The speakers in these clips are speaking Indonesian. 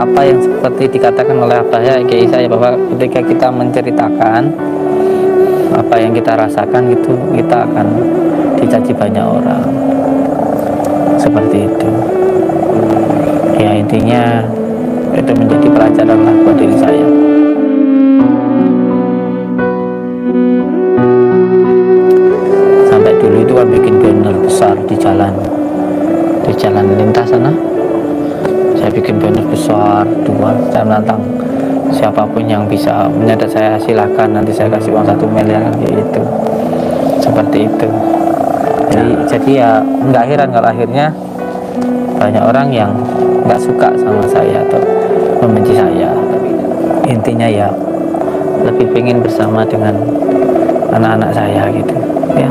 apa yang seperti dikatakan oleh Abah Kiai saya, bahwa ketika kita menceritakan apa yang kita rasakan gitu, kita akan dicaci banyak orang, seperti itu. Ya intinya itu menjadi pelajaran lah buat diri saya. Sampai dulu itu kan bikin banner besar di jalan lintas sana. Saya bikin banner besar dua, saya menantang siapapun yang bisa menyadat saya silakan, nanti saya kasih uang 1 miliar gitu, seperti itu. Jadi ya nggak heran kalau akhirnya banyak orang yang nggak suka sama saya atau membenci saya. Intinya ya lebih pengen bersama dengan anak-anak saya gitu ya.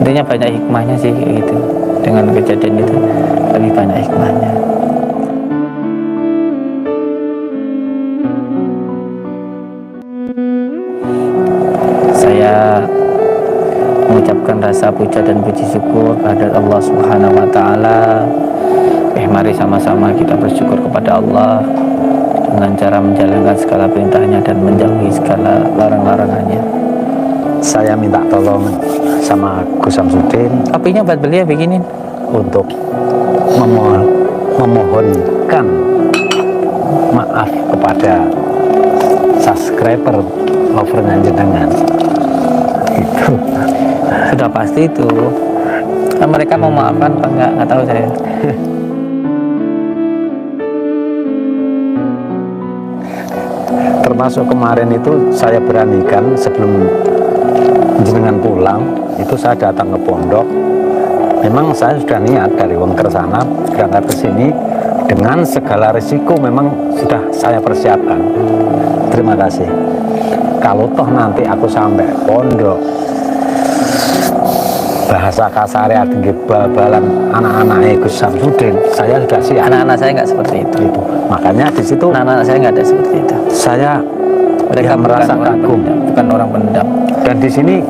Intinya banyak hikmahnya sih gitu, dengan kejadian itu lebih banyak hikmahnya. Saya mengucapkan rasa puja dan puji syukur kepada Allah Subhanahu wa Ta'ala. Mari sama-sama kita bersyukur kepada Allah dengan cara menjalankan segala perintahnya dan menjauhi segala larang-larangannya. Saya minta tolong sama Gus Samsudin. Kopinya buat beliau bikinin. Untuk memohonkan maaf kepada subscriber lovernya jenengan. Itu sudah pasti itu. Nah, mereka mau maafkan apa nggak tahu saya. Termasuk kemarin itu saya beranikan sebelum jenengan pulang, itu saya datang ke pondok. Memang saya sudah niat dari Wongker sana berangkat ke sini dengan segala risiko, memang sudah saya persiapkan. Terima kasih. Kalau toh nanti aku sampai pondok, bahasa kasarnya tinggi bal-balan anak-anak Gus Samsudin, saya sudah siap. Anak-anak saya nggak seperti itu. Makanya di situ anak-anak saya nggak ada seperti itu. Saya mereka merasa kagum, bukan orang pendam. Dan di sini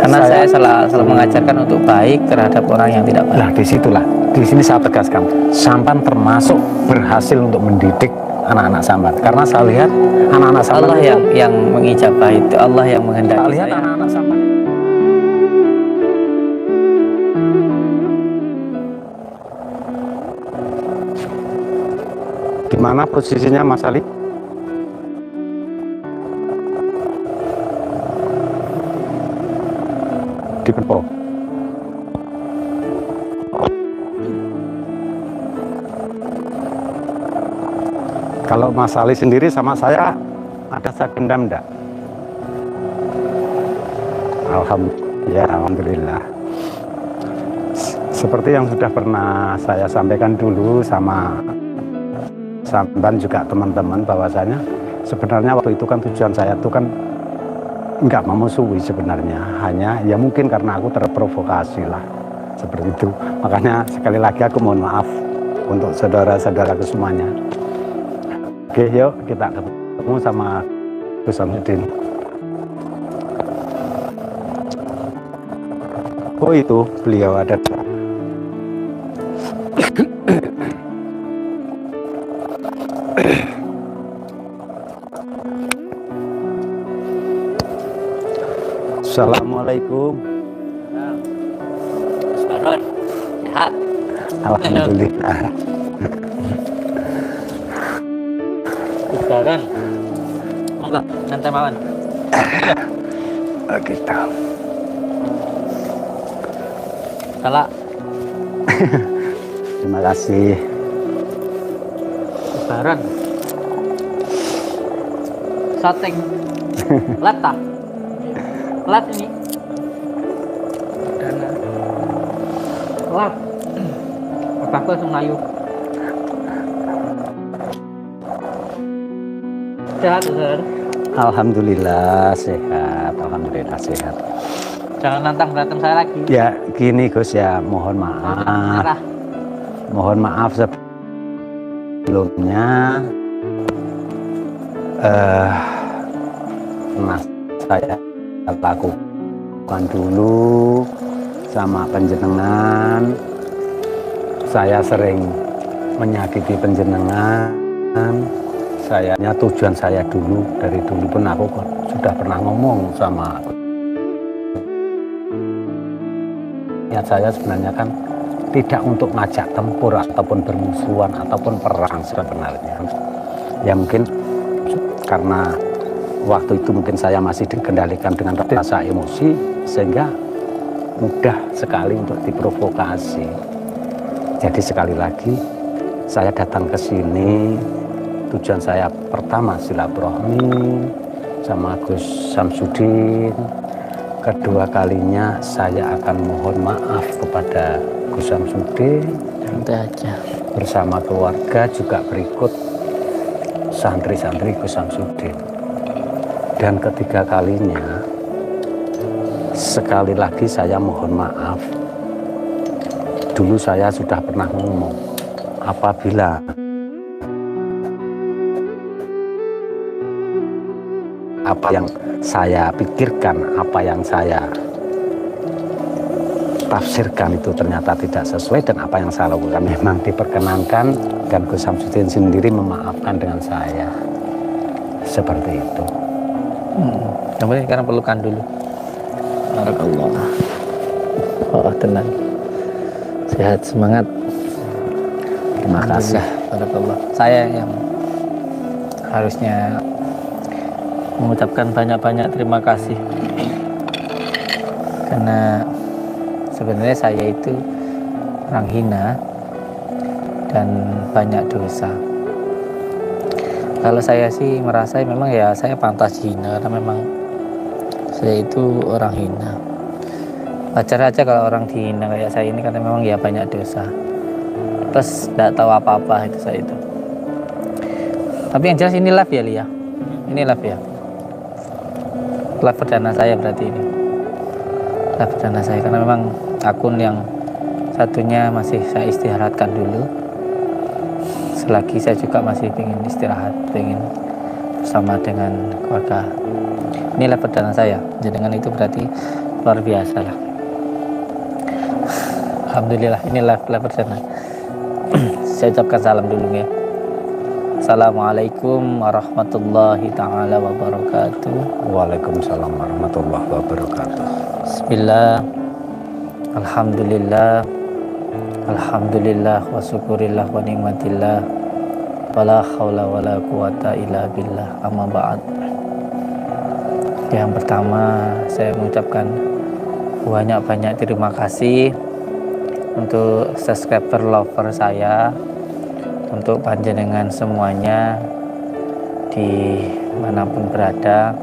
karena saya selalu mengajarkan untuk baik terhadap orang yang tidak baik. Nah, disitulah, di sini saya tegaskan, Sampan termasuk berhasil untuk mendidik anak-anak Sampan. Karena saya lihat anak-anak Sampan Allah yang mengijabah itu, Allah yang menghendaki. Saya lihat anak-anak Sampan. Di mana posisinya Mas Ali? Di Pepo. Kalau Mas Ali sendiri sama saya ada dendam enggak? Alhamdulillah. Seperti yang sudah pernah saya sampaikan dulu sama Sampan juga teman-teman, bahwasanya sebenarnya waktu itu kan tujuan saya itu kan nggak memusuhi sebenarnya, hanya ya mungkin karena aku terprovokasi lah seperti itu. Makanya sekali lagi aku mohon maaf untuk saudara-saudaraku semuanya. Oke, yuk kita ketemu sama Gus Samsudin. Oh itu beliau ada. Assalamualaikum. Sekarang sehat. Alhamdulillah. Sekarang enggak nanti mawan. Oh gitu. Salah. Terima kasih. Sekarang sateng latah. Lat ini dana lat apa langsung ngayu sehat Ustaz? Alhamdulillah sehat, alhamdulillah sehat. Jangan nantang berantem saya lagi Ya gini Gus, ya mohon maaf, mohon maaf sebelumnya. Mas saya lakukan dulu sama penjenengan. Saya sering menyakiti penjenengan. Tujuan saya dulu, dari dulu pun aku sudah pernah ngomong sama niat saya sebenarnya kan tidak untuk ngajak tempur ataupun bermusuhan ataupun perang sebenarnya. Ya mungkin karena waktu itu mungkin saya masih dikendalikan dengan rasa emosi sehingga mudah sekali untuk diprovokasi. Jadi sekali lagi saya datang ke sini, tujuan saya pertama silaturahmi sama Gus Samsudin. Kedua kalinya saya akan mohon maaf kepada Gus Samsudin. Santai aja. Bersama keluarga juga berikut santri-santri Gus Samsudin. Dan ketiga kalinya, sekali lagi saya mohon maaf. Dulu saya sudah pernah ngomong, apabila apa yang saya pikirkan, apa yang saya tafsirkan itu ternyata tidak sesuai dan apa yang saya lakukan memang diperkenankan, dan Gus Samsudin sendiri memaafkan dengan saya. Seperti itu. Kemudian sekarang pelukan dulu. Barakallah. Oh, tenang. Sehat, semangat. Terima kasih. Barakallah. Saya yang harusnya mengucapkan banyak-banyak terima kasih. Karena sebenarnya saya itu orang hina dan banyak dosa. Kalau saya sih merasa memang ya saya pantas hina karena memang saya itu orang hina. Wajar aja kalau orang dihina kayak saya ini karena memang ya banyak dosa. Terus tidak tahu apa-apa itu saya itu. Tapi yang jelas ini live ya Lia. Ini live ya. Live perdana saya berarti ini. Live perdana saya karena memang akun yang satunya masih saya istirahatkan dulu. Selagi saya juga masih ingin istirahat, ingin bersama dengan keluarga. Ini live perdana saya. Jadi dengan itu berarti luar biasa lah. Alhamdulillah ini live perdana. Saya ucapkan salam dulu ya. Assalamualaikum warahmatullahi ta'ala wabarakatuh. Waalaikumsalam warahmatullahi wabarakatuh. Bismillah. Alhamdulillah. Alhamdulillah wa syukurillah wa nikmatillah. Wala haula wala quwata illa billah. Amma ba'd. Yang pertama saya mengucapkan banyak-banyak terima kasih untuk subscriber lover saya, untuk panjenengan semuanya di manapun berada.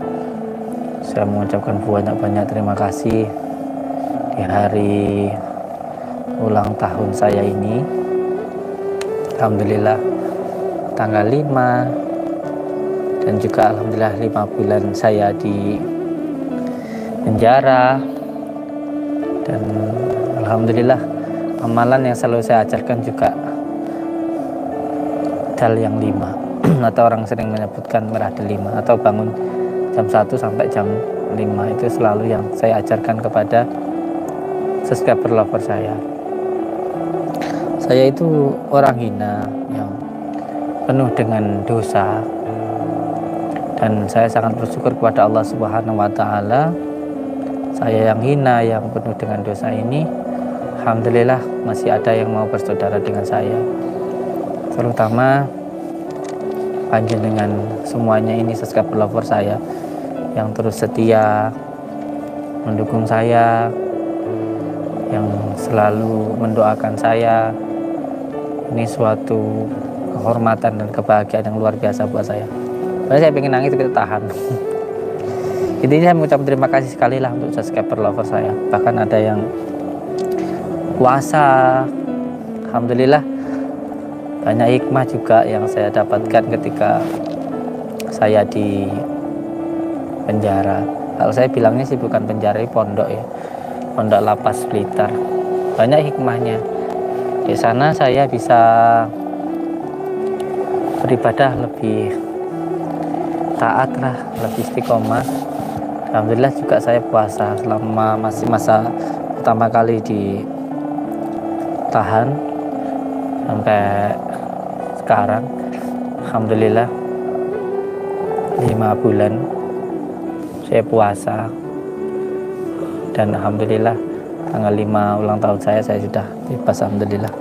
Saya mengucapkan banyak-banyak terima kasih di hari ulang tahun saya ini. Alhamdulillah tanggal 5 dan juga alhamdulillah 5 bulan saya di penjara, dan alhamdulillah amalan yang selalu saya ajarkan juga dal yang 5 atau orang sering menyebutkan merah del 5 atau bangun jam 1 sampai jam 5 itu selalu yang saya ajarkan kepada subscriber lover saya. Saya itu orang hina yang penuh dengan dosa, dan saya sangat bersyukur kepada Allah Subhanahu wa Ta'ala. Saya yang hina, yang penuh dengan dosa ini, alhamdulillah masih ada yang mau bersaudara dengan saya, terutama panjenengan semuanya ini subscriber lover saya yang terus setia mendukung saya, yang selalu mendoakan saya. Ini suatu kehormatan dan kebahagiaan yang luar biasa buat saya. Saya pengen nangis kita tahan. Intinya saya mengucapkan terima kasih sekali lah untuk subscriber lover saya. Bahkan ada yang puasa, alhamdulillah banyak hikmah juga yang saya dapatkan ketika saya di penjara. Kalau saya bilangnya sih bukan penjara, pondok ya, pondok lapas Blitar. Banyak hikmahnya. Di sana saya bisa beribadah lebih taat lah, lebih istiqomah. Alhamdulillah juga saya puasa selama masih masa pertama kali ditahan sampai sekarang alhamdulillah 5 bulan saya puasa, dan alhamdulillah tanggal 5 ulang tahun saya sudah bebas alhamdulillah.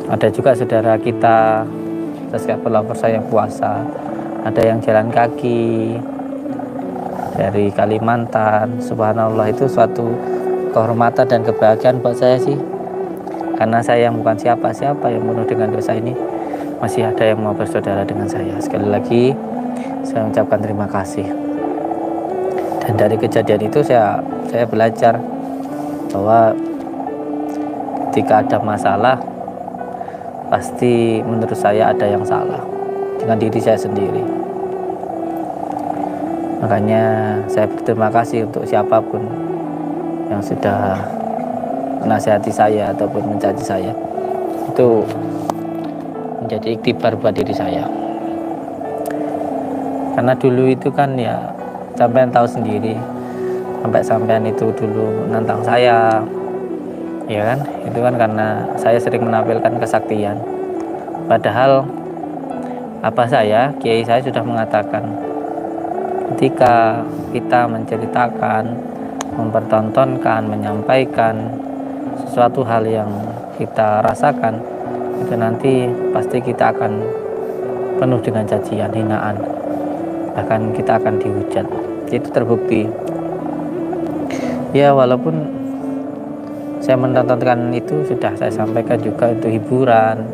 Ada juga saudara kita subscriber lover saya yang puasa, ada yang jalan kaki dari Kalimantan. Subhanallah, itu suatu kehormatan dan kebahagiaan buat saya sih, karena saya yang bukan siapa-siapa, yang penuh dengan dosa ini, masih ada yang mau bersaudara dengan saya. Sekali lagi saya mengucapkan terima kasih. Dan dari kejadian itu saya belajar bahwa ketika ada masalah, pasti menurut saya ada yang salah dengan diri saya sendiri. Makanya saya berterima kasih untuk siapapun yang sudah menasihati saya ataupun mencaci saya. Itu menjadi iktibar buat diri saya. Karena dulu itu kan ya, sampean tahu sendiri, sampean itu dulu nantang saya, ya kan? Itu kan karena saya sering menampilkan kesaktian. Padahal kiai saya sudah mengatakan, ketika kita menceritakan, mempertontonkan, menyampaikan sesuatu hal yang kita rasakan, itu nanti pasti kita akan penuh dengan cacian, hinaan, bahkan kita akan dihujat. Itu terbukti. Ya, walaupun saya menontonkan itu, sudah saya sampaikan juga itu hiburan,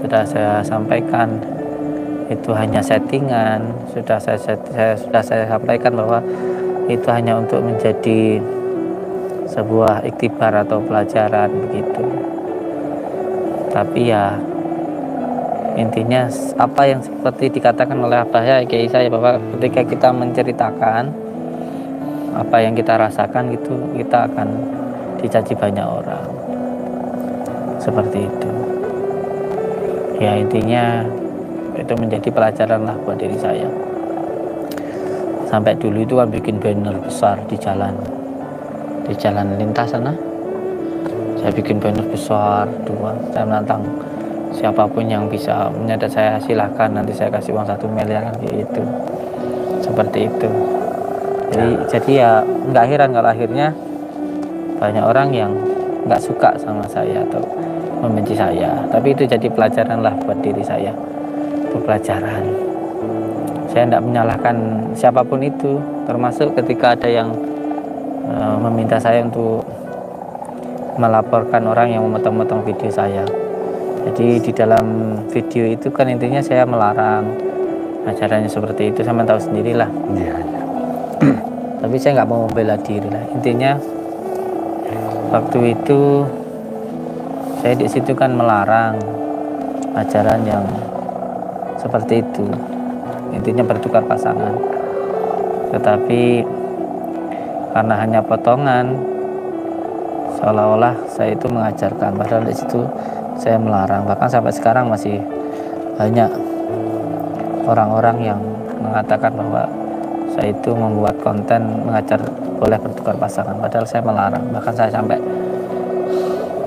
sudah saya sampaikan itu hanya settingan, sudah saya sampaikan bahwa itu hanya untuk menjadi sebuah iktibar atau pelajaran begitu. Tapi ya intinya apa yang seperti dikatakan oleh Abah Kiai saya, bahwa ketika kita menceritakan apa yang kita rasakan, gitu kita akan dicaci banyak orang, seperti itu. Ya intinya itu menjadi pelajaran lah buat diri saya. Sampai dulu itu kan bikin banner besar di jalan lintas sana, saya bikin banner besar 2, saya menantang siapapun yang bisa menyadap saya, silahkan, nanti saya kasih uang 1 miliar gitu, seperti itu. Jadi ya nggak heran kalau akhirnya banyak orang yang nggak suka sama saya atau membenci saya. Tapi itu jadi pelajaran lah buat diri saya, itu pelajaran. Saya tidak menyalahkan siapapun itu, termasuk ketika ada yang meminta saya untuk melaporkan orang yang memotong-motong video saya. Jadi di dalam video itu kan intinya saya melarang acaranya seperti itu, sama tahu sendirilah. Iya. Tapi saya nggak mau membela diri lah. Intinya waktu itu saya di situ kan melarang ajaran yang seperti itu, intinya bertukar pasangan. Tetapi karena hanya potongan, seolah-olah saya itu mengajarkan, padahal di situ saya melarang. Bahkan sampai sekarang masih banyak orang-orang yang mengatakan bahwa saya itu membuat konten mengajar boleh bertukar pasangan, padahal saya melarang. Bahkan saya sampai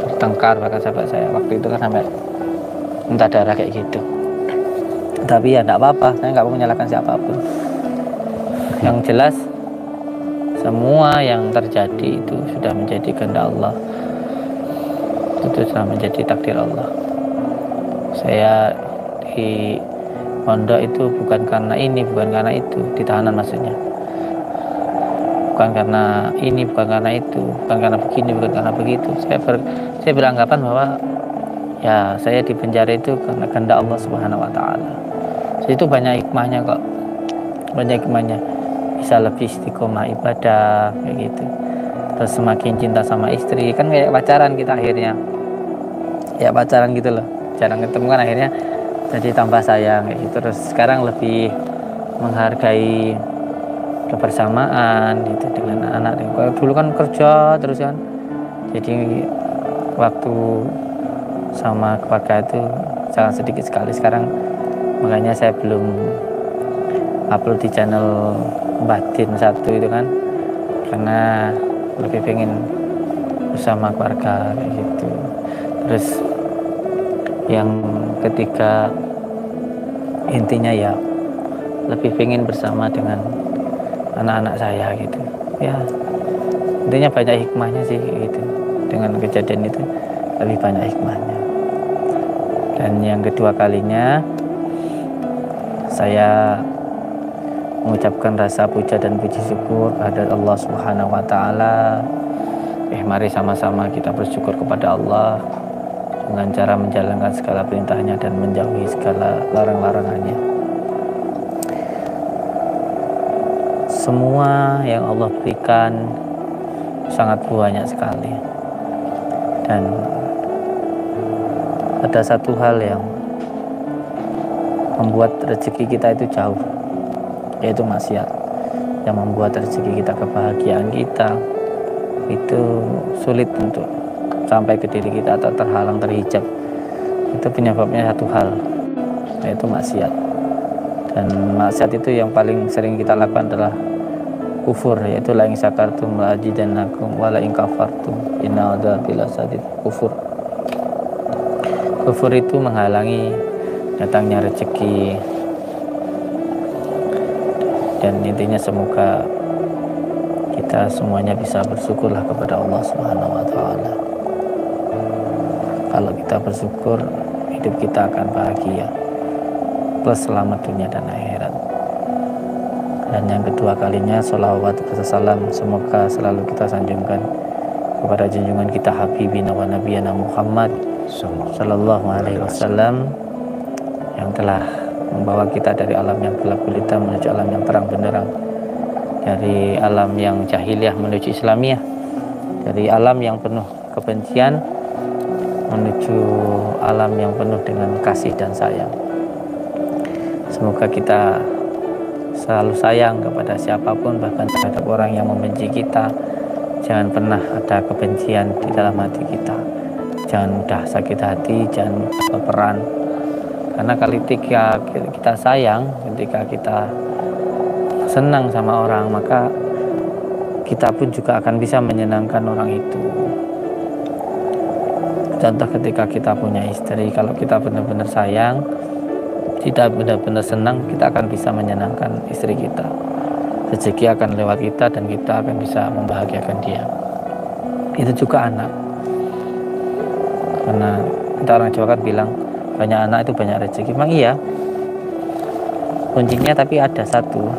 bertengkar, bahkan sampai saya waktu itu kan sampai muntah darah kayak gitu. Tapi ya tidak apa-apa, saya nggak mau menyalahkan siapapun. Yang jelas semua yang terjadi itu sudah menjadi kehendak Allah, itu sudah menjadi takdir Allah. Saya di pondok itu bukan karena ini, bukan karena itu, di tahanan maksudnya, bukan karena ini, bukan karena itu, bukan karena begini, bukan karena begitu. Saya beranggapan bahwa ya saya di penjara itu karena kehendak Allah Subhanahu wa Ta'ala. Itu banyak hikmahnya kok, banyak hikmahnya. Bisa lebih istiqomah ibadah kayak gitu, terus semakin cinta sama istri, kan kayak pacaran kita akhirnya, ya pacaran gitu loh, jarang ketemu kan akhirnya jadi tambah sayang kayak gitu. Terus sekarang lebih menghargai kebersamaan gitu dengan anak. Kalau dulu kan kerja terus kan, jadi waktu sama keluarga itu sangat sedikit sekali sekarang. Makanya saya belum upload di channel Batin 1 itu kan, karena lebih pengen bersama keluarga kayak gitu. Terus yang ketiga intinya ya lebih pengen bersama dengan anak-anak saya gitu ya, intinya banyak hikmahnya sih gitu. Dengan kejadian itu lebih banyak hikmahnya. Dan yang kedua kalinya saya mengucapkan rasa puja dan puji syukur kepada Allah Subhanahu wa taala. Mari sama-sama kita bersyukur kepada Allah dengan cara menjalankan segala perintahnya dan menjauhi segala larang-larangannya. Semua yang Allah berikan sangat banyak sekali, dan ada satu hal yang membuat rezeki kita itu jauh, yaitu maksiat. Yang membuat rezeki kita, kebahagiaan kita itu sulit untuk sampai ke diri kita atau terhalang, terhijab. Itu penyebabnya satu hal, yaitu maksiat. Dan maksiat itu yang paling sering kita lakukan adalah kufur, yaitu la in syakartum la azidannakum wa la in kafartum inna adzabi lasyadid. Kufur itu menghalangi datangnya rezeki. Dan intinya semoga kita semuanya bisa bersyukurlah kepada Allah Subhanahu wa taala. Kalau kita bersyukur, hidup kita akan bahagia, plus selamat dunia dan akhirat. Dan yang kedua kalinya, sholawat wassalam semoga selalu kita sanjungkan kepada junjungan kita Habibina wa Nabiyana Muhammad sallallahu alaihi wasallam, yang telah membawa kita dari alam yang gelap gulita menuju alam yang terang benderang, dari alam yang jahiliyah menuju Islamiyah, dari alam yang penuh kebencian menuju alam yang penuh dengan kasih dan sayang. Semoga kita selalu sayang kepada siapapun, bahkan terhadap orang yang membenci kita. Jangan pernah ada kebencian di dalam hati kita. Jangan mudah sakit hati, jangan berperan. Karena ketika kita sayang, ketika kita senang sama orang, maka kita pun juga akan bisa menyenangkan orang itu. Contoh ketika kita punya istri, kalau kita benar-benar sayang, kita benar-benar senang, kita akan bisa menyenangkan istri kita. Rezeki akan lewat kita dan kita akan bisa membahagiakan dia. Itu juga anak. Karena kita orang Jawa kan bilang banyak anak itu banyak rezeki. Memang iya. Kuncinya tapi ada satu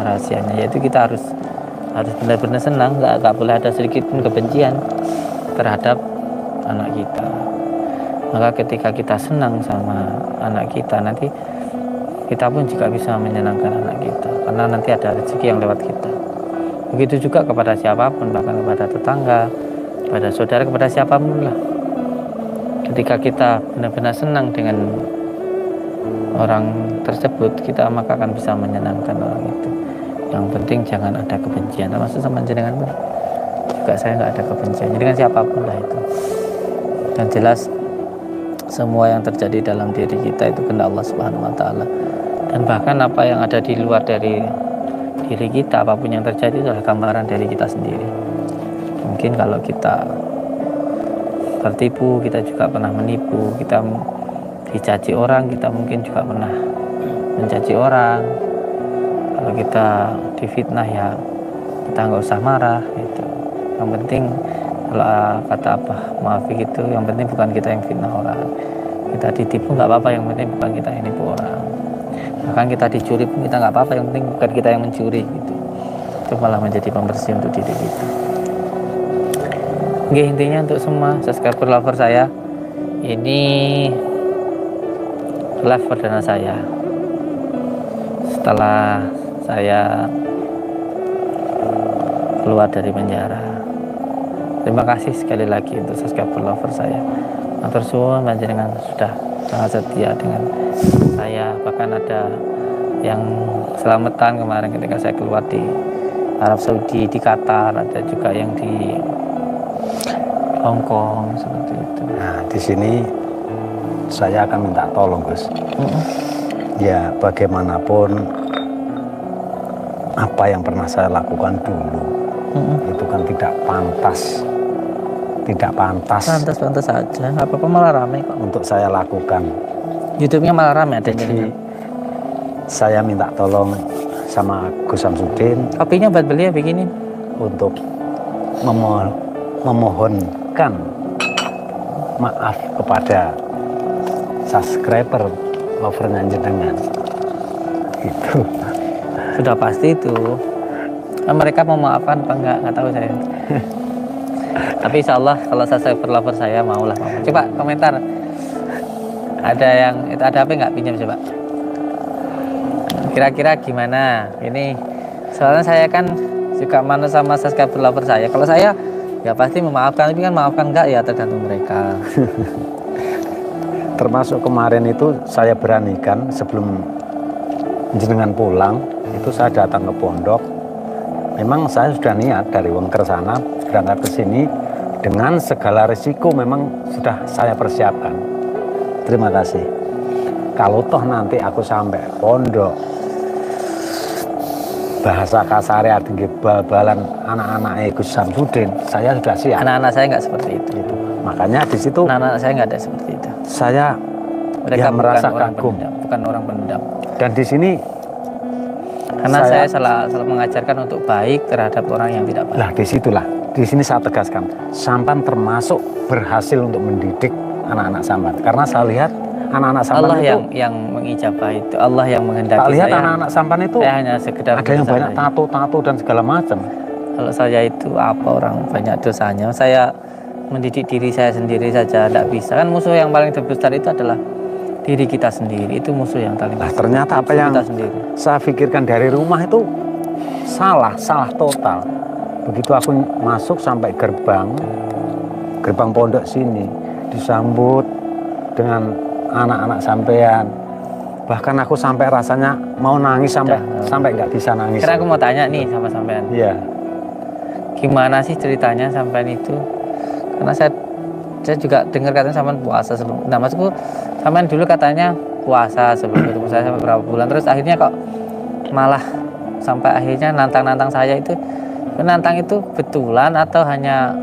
rahasianya, yaitu kita harus benar-benar senang, nggak boleh ada sedikit pun kebencian terhadap anak kita. Maka ketika kita senang sama anak kita, nanti kita pun juga bisa menyenangkan anak kita, karena nanti ada rezeki yang lewat kita. Begitu juga kepada siapapun, bahkan kepada tetangga, kepada saudara, kepada siapapun lah. Ketika kita benar-benar senang dengan orang tersebut, kita maka akan bisa menyenangkan orang itu. Yang penting jangan ada kebencian. Termasuk sama jenengan pun juga saya nggak ada kebencian dengan siapapun lah itu. Yang jelas semua yang terjadi dalam diri kita itu kehendak Allah Subhanahu wa taala. Dan bahkan apa yang ada di luar dari diri kita, apapun yang terjadi itu adalah gambaran dari kita sendiri. Mungkin kalau kita tertipu, kita juga pernah menipu, kita dicaci orang, kita mungkin juga pernah mencaci orang. Kalau kita difitnah ya kita nggak usah marah gitu. Yang penting kalau kata apa maaf gitu, yang penting bukan kita yang fitnah orang. Kita ditipu nggak apa-apa, yang penting bukan kita yang nipu orang. Bahkan kita dicuri pun kita nggak apa-apa, yang penting bukan kita yang mencuri gitu. Itu malah menjadi pembersih untuk diri kita. Oke, intinya untuk semua subscriber lover saya, ini live perdana saya setelah saya keluar dari penjara. Terima kasih sekali lagi untuk subscriber lover saya. Matur suwun panjenengan sudah sangat setia dengan saya. Bahkan ada yang selamatan kemarin ketika saya keluar di Arab Saudi, di Qatar, ada juga yang di Hong Kong seperti itu. Nah, di sini saya akan minta tolong, Gus. Ya, bagaimanapun apa yang pernah saya lakukan dulu itu kan tidak pantas tidak pantas Pantas saja, nggak apa-apa, malah ramai kok. untuk saya lakukan. YouTube-nya malah ramai ada Jadi jenengan. saya minta tolong sama Gus Samsudin Kopinya buat beli ya bikinin. untuk memohonkan maaf kepada subscriber lovernya jenengan. Itu Sudah pasti itu. Kan mereka mau maafkan apa nggak tahu saya. Tapi insya Allah kalau subscriber lover saya maulah. Coba komentar. Ada yang itu ada apa nggak pinjam coba? Kira-kira gimana? Ini soalnya saya kan juga mana sama subscriber lover saya. Kalau saya ya pasti memaafkan, tapi kan maafkan nggak ya tergantung mereka. termasuk kemarin itu saya beranikan sebelum jenengan pulang itu saya datang ke pondok. Memang saya sudah niat dari Wengker sana berangkat ke sini dengan segala risiko memang sudah saya persiapkan. Terima kasih. Kalau toh nanti aku sampai pondok, bahasa kasarnya tinggi bal-balan anak-anak Gus Samsudin, saya sudah siap. Anak-anak saya nggak seperti itu. Gitu. Makanya di situ Anak-anak saya nggak ada seperti itu. saya Mereka ya merasa bukan orang kagum. pendendam, bukan orang pendendam. Dan di sini Karena saya selalu mengajarkan untuk baik terhadap orang yang tidak baik. lah disitulah, di sini saya tegaskan, Sampan termasuk berhasil untuk mendidik anak-anak Sampan. Karena saya lihat anak-anak Sampan Allah itu, yang mengijabah itu, Allah yang menghendaki. tak lihat saya, anak-anak Sampan itu saya hanya sekedar ada yang berusaha banyak saja. tato-tato dan segala macam. Kalau saya itu apa orang banyak dosanya, saya mendidik diri saya sendiri saja tidak bisa. Kan musuh yang paling terbesar itu adalah diri kita sendiri. Itu musuh yang paling Nah besar. ternyata apa Musuh yang kita sendiri. saya pikirkan dari rumah itu salah total. Begitu aku masuk sampai gerbang pondok sini, disambut dengan anak-anak sampean. Bahkan aku sampai rasanya mau nangis sampai nggak bisa nangis. Karena aku mau tanya nih sama sampean, Iya. gimana sih ceritanya sampean itu? Karena saya juga dengar katanya sampean puasa sebelum. Nah maksudku sampean dulu katanya puasa sebelum ketemu saya sampai berapa bulan, terus akhirnya kok malah sampai akhirnya nantang saya itu. Menantang itu betulan atau hanya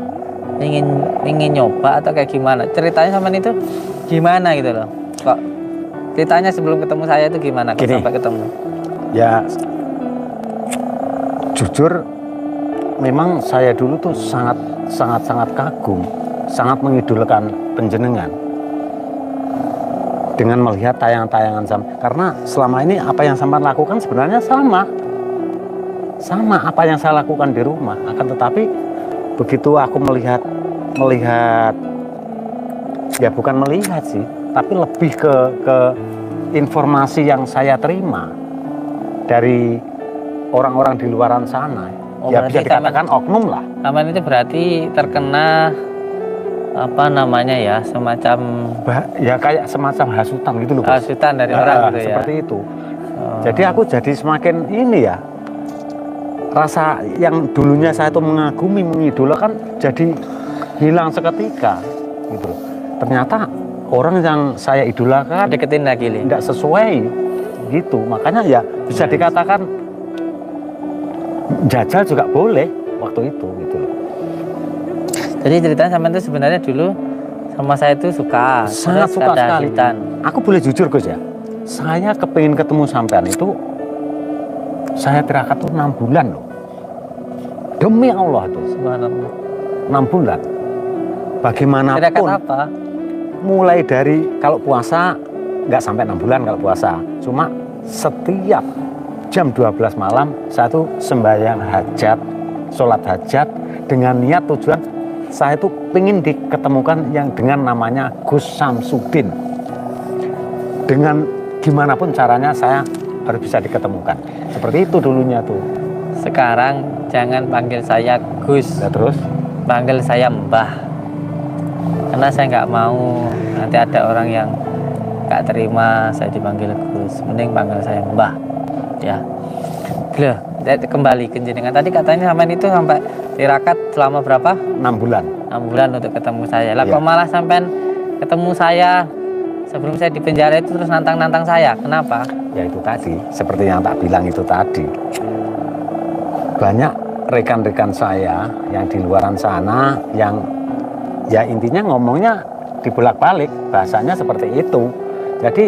ingin nyoba atau kayak gimana? Ceritanya sampean itu gimana gitu loh? Kok ceritanya sebelum ketemu saya itu gimana kok Gini. sampai ketemu? Ya jujur memang saya dulu tuh sangat kagum, sangat mengidolakan penjenengan dengan melihat tayangan-tayangan karena selama ini apa yang sampean lakukan sebenarnya sama apa yang saya lakukan di rumah, akan tetapi begitu aku melihat ya bukan melihat sih, tapi lebih ke informasi yang saya terima dari orang-orang di luaran sana. Oh, Ya berarti bisa dikatakan oknum lah. Sampean itu berarti terkena apa namanya ya, semacam Ya kayak semacam hasutan gitu loh. Bos. hasutan dari orang gitu ya. Seperti itu. Oh. Jadi aku jadi semakin ini ya, rasa yang dulunya saya tuh mengagumi, mengidolakan jadi hilang seketika gitu loh. Ternyata orang yang saya idolakan Deketin lagi Li. tidak sesuai gitu. Makanya ya bisa dikatakan jajal juga boleh waktu itu gitu loh. Jadi ceritanya sampean itu sebenarnya dulu sama saya itu suka. Sangat Terus suka ada sekali. hasutan. Aku boleh jujur Gus ya, saya kepingin ketemu sampean itu saya tirakat tuh 6 bulan loh. Demi Allah itu Subhanallah. 6 bulan. Tirakat Bagaimanapun apa? mulai dari kalau puasa nggak sampai 6 bulan kalau puasa. Cuma setiap jam 12 malam saya tuh sembahyang hajat, sholat hajat dengan niat tujuan saya tuh pengen diketemukan yang dengan namanya Gus Samsudin. Dengan gimana pun caranya saya harus bisa diketemukan. Seperti itu dulunya tuh. Sekarang jangan panggil saya Gus, Ya terus panggil saya Mbah. Karena saya nggak mau nanti ada orang yang nggak terima saya dipanggil Gus. Mending panggil saya Mbah. Ya. Loh, kembali ke jenengan. Tadi katanya sampean itu sampai tirakat selama berapa? 6 bulan. 6 bulan untuk ketemu saya. Lah Iya. kok malah sampean ketemu saya sebelum saya di penjara itu terus nantang-nantang saya. Kenapa? Ya itu tadi, seperti yang tak bilang itu tadi. Banyak rekan-rekan saya yang di luaran sana yang ya intinya ngomongnya dibolak-balik, bahasanya seperti itu. Jadi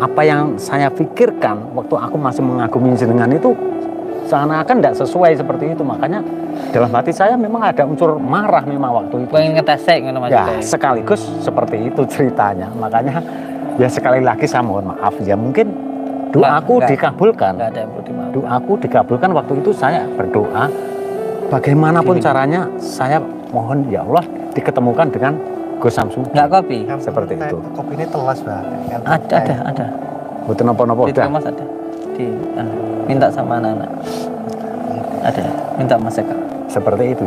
apa yang saya pikirkan waktu aku masih mengagumi jenengan itu seakan-akan tidak sesuai seperti itu. Makanya dalam hati saya memang ada unsur marah memang waktu itu. Pengen ngetesek ngono Ya maksudnya. sekaligus seperti itu ceritanya. Makanya ya sekali lagi saya mohon maaf ya, mungkin doaku Enggak. dikabulkan. Enggak ada yang perlu dimaafkan. Doaku dikabulkan waktu itu. Saya berdoa bagaimanapun Diri. caranya, saya mohon ya Allah diketemukan dengan Gus Samsudin. Enggak kopi. Seperti itu. Kopi ini telas, Pak. Ada. Mboten napa-napa Di dah. Thomas ada. Minta sama anak-anak. Ada. Minta Mas Eka. Seperti itu.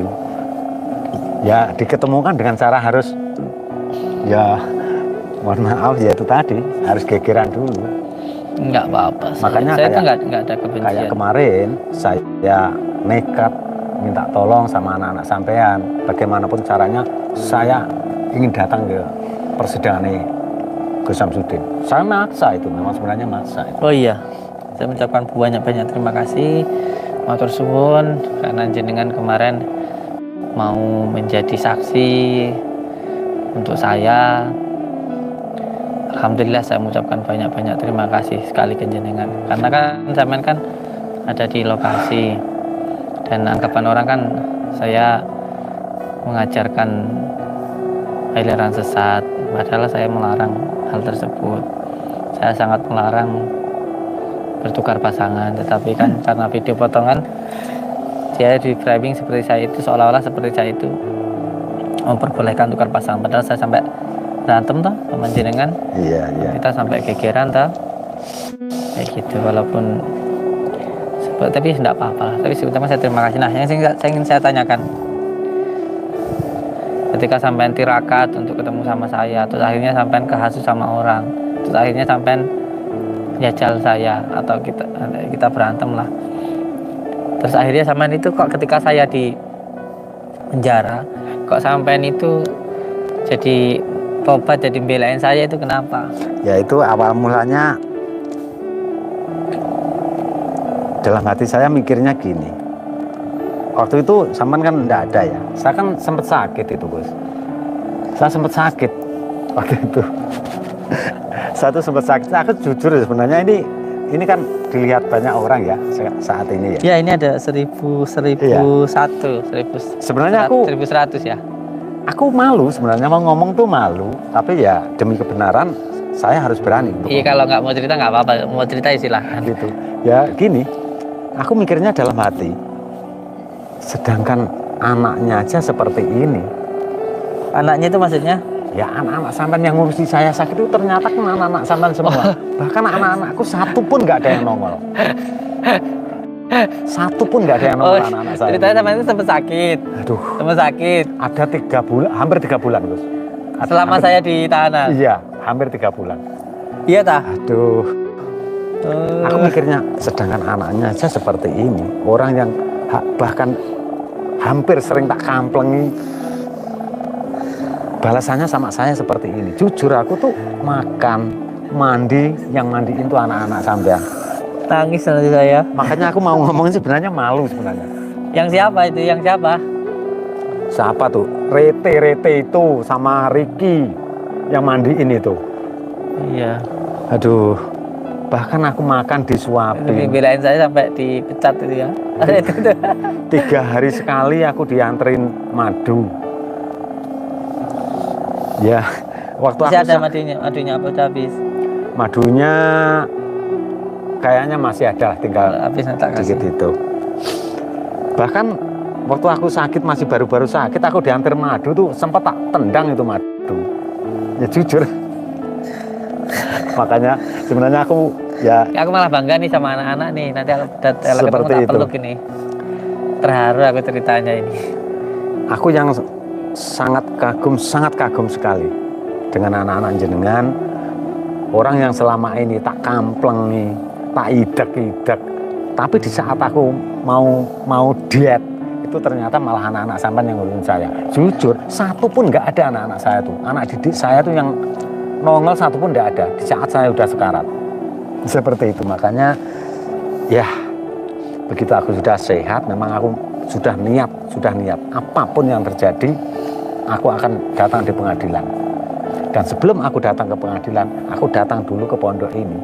Ya diketemukan dengan cara harus ya mohon maaf ya itu tadi harus gegeran dulu. Enggak apa-apa. Makanya saya itu kayak- enggak ada kebencian. Kayak kemarin saya nekat minta tolong sama anak-anak sampean, bagaimanapun caranya saya ingin datang ke persidangan Gus Samsudin. Saya maksa itu, memang sebenarnya maksa itu. Oh iya, saya mengucapkan banyak-banyak terima kasih, matur suwun karena jenengan kemarin mau menjadi saksi untuk saya. Alhamdulillah saya mengucapkan banyak-banyak terima kasih sekali ke jenengan. Karena kan zaman kan ada di lokasi dan anggapan orang kan saya mengajarkan aliran sesat, padahal saya melarang hal tersebut. Saya sangat melarang bertukar pasangan, tetapi kan karena video potongan dia di framing seperti saya itu, seolah-olah seperti saya itu memperbolehkan tukar pasangan, padahal saya sampai berantem toh sama jenengan, Iya, iya. kita sampai gegeran toh kayak gitu. Walaupun tapi tidak apa-apa lah. Tapi sebetulnya saya terima kasih. Nah, yang ingin saya tanyakan, ketika sampean tirakat untuk ketemu sama saya, terus akhirnya sampean kehasut sama orang, terus akhirnya sampean jajal saya atau kita berantem lah, terus akhirnya sampean itu kok ketika saya di penjara kok sampean itu jadi tobat, jadi belain saya, itu kenapa? Ya itu awal mulanya dalam hati saya mikirnya gini. Waktu itu sampean kan enggak ada ya. Saya kan sempat sakit itu, Gus. Saya sempat sakit waktu itu. Saya tuh sempat sakit. Aku jujur ya, sebenarnya ini kan dilihat banyak orang ya saat ini ya. Ya, ini ada 1001 Sebenarnya aku 1100 ya. Aku malu sebenarnya, mau ngomong tuh malu, tapi ya demi kebenaran saya harus berani untuk Iya, ngomong. kalau nggak mau cerita nggak apa-apa, mau cerita ya silahkan. Gitu. Ya gini, aku mikirnya dalam hati, sedangkan anaknya aja seperti ini, Anaknya itu maksudnya? ya anak-anak sampean yang ngurusi saya sakit itu ternyata kan anak-anak sampean semua. Bahkan anak-anakku satu pun nggak ada yang nongol. Satu pun nggak ada yang nongol anak-anak saya. Ceritanya sama itu sempat sakit. Aduh, Sempat sakit. ada 3 bulan, hampir 3 bulan, Gus. Selama saya di tahanan. Iya, hampir 3 bulan. Iya tah? Aduh, aku mikirnya sedangkan anaknya aja seperti ini, orang yang bahkan hampir sering tak kamplengi, balasannya sama saya seperti ini. Jujur aku tuh makan, mandi, yang mandiin tuh anak-anak sampean. Tangis nanti saya. Makanya aku mau ngomongin sebenarnya malu sebenarnya. Yang siapa itu? Yang siapa? Siapa tuh? Rete itu sama Ricky yang mandiin itu. Iya. Aduh, bahkan aku makan Lebih disuapin. belain saya sampai dipecat itu ya. Ada itu tuh. 3 hari sekali aku dianterin madu. Ya, waktu Masih aku ada madunya apa udah habis? madunya kayaknya masih ada, tinggal Habis nanti tak sedikit kasih. itu. Bahkan waktu aku sakit, masih baru-baru sakit, aku diantar madu tuh sempat tak tendang itu madu. Ya jujur. Makanya sebenarnya aku ya Aku malah bangga nih sama anak-anak nih. Nanti kalau ketemu Seperti tak itu. peluk ini. Terharu aku ceritanya ini. aku yang sangat kagum sekali dengan anak-anak jenengan, orang yang selama ini tak kamplengi, tak idek-idek, tapi di saat aku mau diet itu ternyata malah anak-anak sampean yang ngurusin saya. Jujur, satu pun nggak ada anak-anak saya tuh, anak didik saya tuh yang nongol satu pun nggak ada di saat saya udah sekarat. Seperti itu, makanya ya begitu aku sudah sehat, memang aku sudah niat apapun yang terjadi aku akan datang di pengadilan. Dan sebelum aku datang ke pengadilan, aku datang dulu ke pondok ini.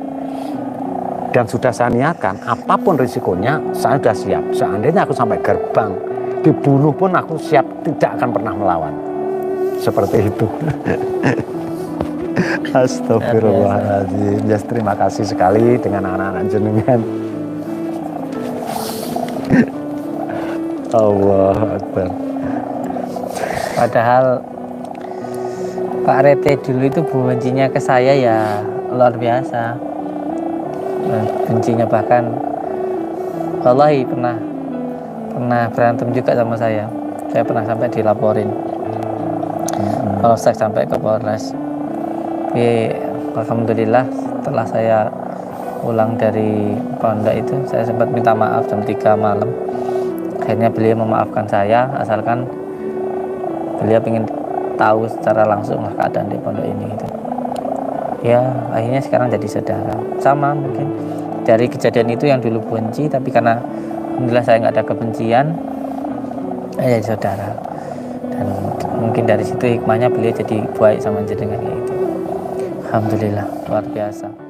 Dan sudah saya niatkan, apapun risikonya, saya sudah siap. Seandainya aku sampai gerbang, dibunuh pun aku siap, tidak akan pernah melawan. Seperti itu. Astagfirullahaladzim. Ya, terima kasih sekali dengan anak-anak jenengan. Allah Akbar. Padahal Pak Rete dulu itu bencinya ke saya ya luar biasa. Bencinya bahkan wallahi pernah berantem juga sama saya. Saya pernah sampai dilaporin. Kalau saya sampai ke Polres. Alhamdulillah setelah saya pulang dari pondok itu, saya sempat minta maaf jam 3 malam. Akhirnya beliau memaafkan saya, asalkan beliau ingin tahu secara langsung lah keadaan di pondok ini gitu. Ya akhirnya sekarang jadi saudara. Sama mungkin dari kejadian itu yang dulu benci, tapi karena alhamdulillah saya nggak ada kebencian, saya jadi saudara. Dan mungkin dari situ hikmahnya beliau jadi baik sama jenengan itu. Alhamdulillah luar biasa.